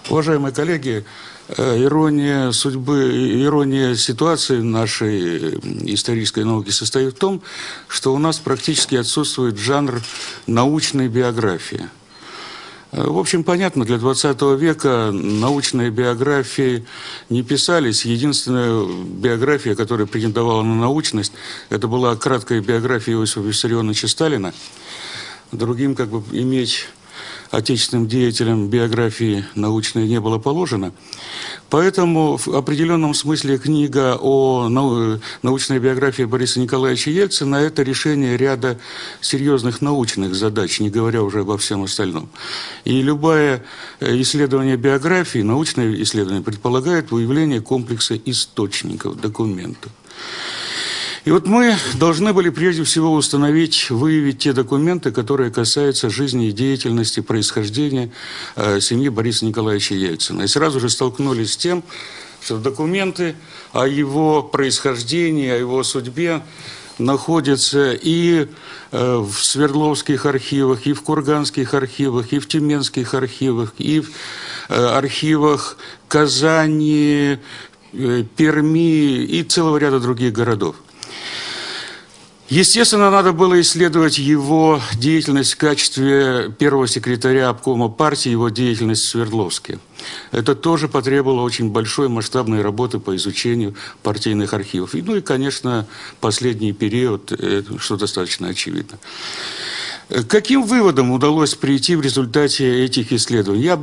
Уважаемые коллеги, ирония судьбы, ирония ситуации нашей исторической науки состоит в том, что у нас практически отсутствует жанр научной биографии. В общем, понятно, для 20 века научные биографии не писались. Единственная биография, которая претендовала на научность, это была краткая биография Иосифа Виссарионовича Сталина. Другим иметь отечественным деятелям биографии научной не было положено. Поэтому в определенном смысле книга о научной биографии Бориса Николаевича Ельцина – это решение ряда серьезных научных задач, не говоря уже обо всем остальном. И любое исследование биографии, научное исследование, предполагает выявление комплекса источников, документов. И вот мы должны были прежде всего выявить те документы, которые касаются жизни и деятельности, происхождения семьи Бориса Николаевича Ельцина. И сразу же столкнулись с тем, что документы о его происхождении, о его судьбе находятся и в Свердловских архивах, и в Курганских архивах, и в Тюменских архивах, и в архивах Казани, Перми и целого ряда других городов. Естественно, надо было исследовать его деятельность в качестве первого секретаря обкома партии, его деятельность в Свердловске. Это тоже потребовало очень большой масштабной работы по изучению партийных архивов. Ну и, конечно, последний период, что достаточно очевидно. К каким выводам удалось прийти в результате этих исследований? Я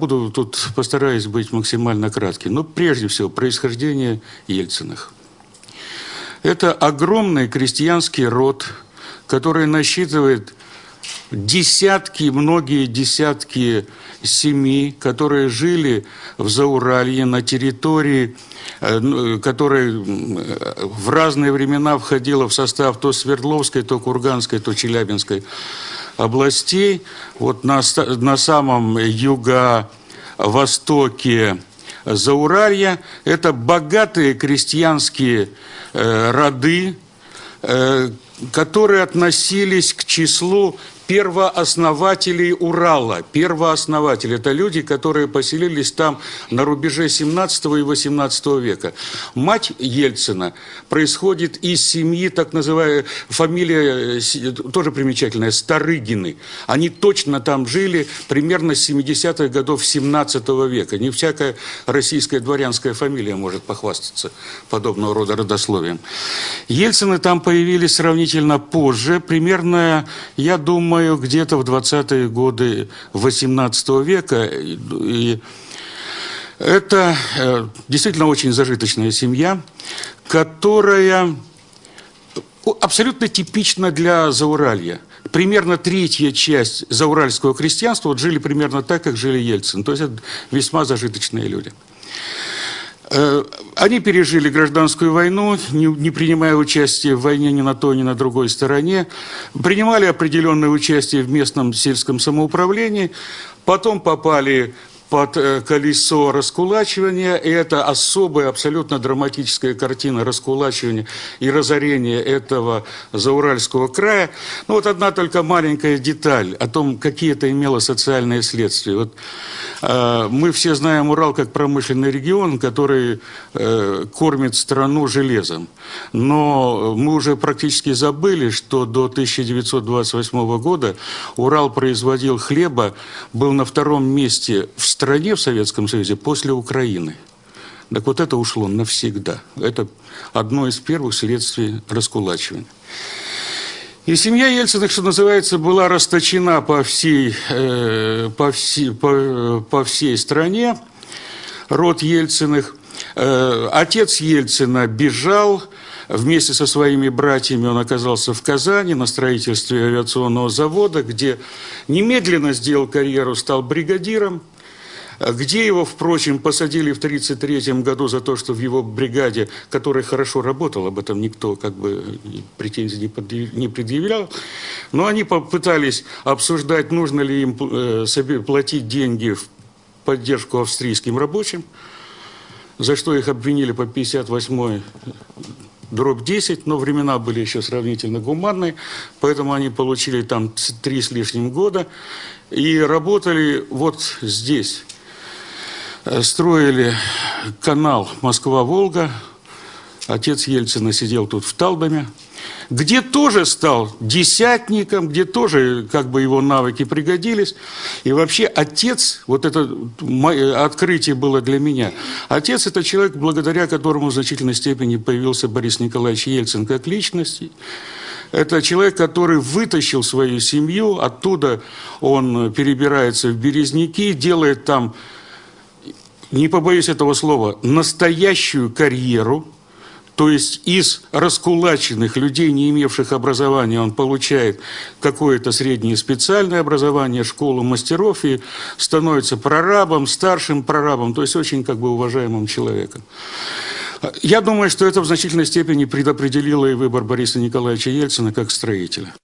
постараюсь быть максимально кратким. Но прежде всего, происхождение Ельциных. Это огромный крестьянский род, который насчитывает многие десятки семей, которые жили в Зауралье, на территории, которая в разные времена входила в состав то Свердловской, то Курганской, то Челябинской областей. Вот на самом юго-востоке Зауралья это богатые крестьянские роды, которые относились к числу первооснователей Урала. Первооснователи – это люди, которые поселились там на рубеже 17 и 18 века. Мать Ельцина происходит из семьи, так называемая, фамилия тоже примечательная, Старыгины. Они точно там жили примерно с 70-х годов 17 века. Не всякая российская дворянская фамилия может похвастаться подобного рода родословием. Ельцины там появились сравнительно позже, примерно, я думаю, где-то в 20-е годы 18 века. И это действительно очень зажиточная семья, которая абсолютно типична для Зауралья. Примерно третья часть зауральского крестьянства жили примерно так, как жили Ельцины. То есть это весьма зажиточные люди. Они пережили гражданскую войну, не принимая участия в войне ни на той, ни на другой стороне. Принимали определенное участие в местном сельском самоуправлении. Потом попали под колесо раскулачивания. И это особая, абсолютно драматическая картина раскулачивания и разорения этого Зауральского края. Ну вот одна только маленькая деталь о том, какие это имело социальные следствия. Вот, мы все знаем Урал как промышленный регион, который кормит страну железом. Но мы уже практически забыли, что до 1928 года Урал производил хлеба, был на втором месте в стране, в Советском Союзе, после Украины. Так вот это ушло навсегда. Это одно из первых следствий раскулачивания. И семья Ельциных, что называется, была расточена по всей стране, род Ельциных. Отец Ельцина бежал. Вместе со своими братьями он оказался в Казани на строительстве авиационного завода, где немедленно сделал карьеру, стал бригадиром, где его, впрочем, посадили в 1933 году за то, что в его бригаде, которая хорошо работала, об этом никто претензий не предъявлял, но они попытались обсуждать, нужно ли им платить деньги в поддержку австрийским рабочим, за что их обвинили по 58-10, но времена были еще сравнительно гуманные, поэтому они получили там 3 с лишним года и работали вот здесь. строили канал Москва-Волга. Отец Ельцина сидел тут в Талдоме, где тоже стал десятником, где тоже как бы его навыки пригодились. И вообще отец, вот это открытие было для меня, отец – это человек, благодаря которому в значительной степени появился Борис Николаевич Ельцин как личность. Это человек, который вытащил свою семью, оттуда он перебирается в Березники, делает там, не побоюсь этого слова, настоящую карьеру. То есть из раскулаченных людей, не имевших образования, он получает какое-то среднее специальное образование, школу мастеров и становится прорабом, старшим прорабом, то есть очень как бы уважаемым человеком. Я думаю, что это в значительной степени предопределило и выбор Бориса Николаевича Ельцина как строителя.